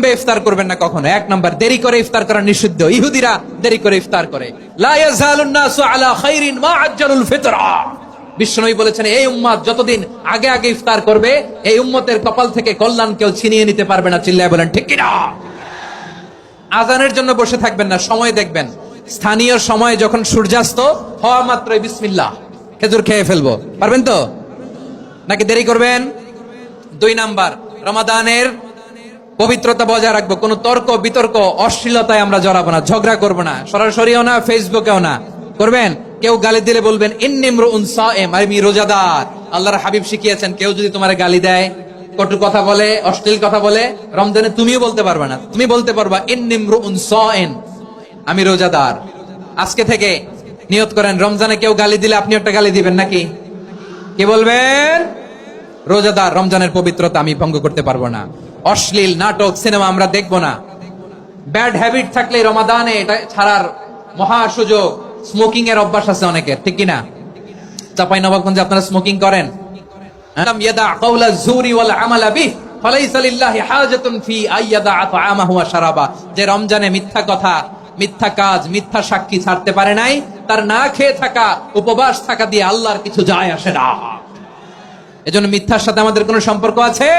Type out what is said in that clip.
পূর্বে ইফতার করবেন না কখনো। এক নাম্বার, দেরি করে ইফতার করা নিষিদ্ধ। ইহুদিরা দেরি করে ইফতার করে। লা ইয়াজালুন নাসু আলা খাইরিন মা আজ্জালুল ফিতরা। বিশ্বনবী বলেছেন, এই উম্মত যতদিন আগে আগে ইফতার করবে, এই উম্মতের কপাল থেকে কল্যাণ কেউ ছিনিয়ে নিতে পারবে না। চিল্লায় বলেন ঠিক কিনা? আজানের জন্য বসে থাকবেন না, সময় দেখবেন। স্থানীয় সময় যখন সূর্যাস্ত হওয়া মাত্রই বিসমিল্লাহ, খেজুর খেয়ে ফেলবো। পারবেন তো নাকি দেরি করবেন? 2 নাম্বার, রমাদানের পবিত্রতা বজায় রাখবো। কোন তর্ক বিতর্ক অশ্লীলতায় আমরা জড়াবো না, ঝগড়া করবো না, সরাসরিও না, ফেসবুকেও না। করবেন কেউ গালি দিলে বলবেন ইন্নিমরুউন সায়েম, আমি রোজাদার। আল্লাহর হাবিব শিখিয়েছেন, কেউ যদি তোমার গালি দেয়, কটু কথা বলে, অশ্লীল কথা বলে, রমজানে তুমিও বলতে পারবে না। তুমি বলতে পারবা ইন্নিমরুউন সায়েম, আমি রোজাদার। আজকে থেকে নিয়ত করেন, রমজানে কেউ গালি দিলে আপনি একটা গালি দিবেন নাকি? কি বলবেন? রোজাদার, রমজানের পবিত্রতা আমি ভঙ্গ করতে পারবো না। অশ্লীল নাটক সিনেমা আমরা দেখবো না। ব্যাড হ্যাবিট থাকলে রমাদানে এটা ছাড়ার মহা সুযোগ। স্মোকিং এর অভ্যাস আছে অনেকের, ঠিক কিনা? চাঁপাইনবাবগঞ্জে আপনারা স্মোকিং করেন? আলাম ইয়াদা কাওলা যুরি ওয়াল আমালা বিহি ফালাইসা লিল্লাহি হাজাতুন ফি আইয়াদা তাআমাহু ওয়া শারাবা। যে রমজানে মিথ্যা কথা, মিথ্যা কাজ, মিথ্যা সাক্ষী ছাড়তে পারে নাই, তার না খেয়ে থাকা, উপবাস থাকা দিয়ে আল্লাহর কিছু যায় আসে না। এজন্য মিথ্যার সাথে আমাদের কোনো সম্পর্ক আছে?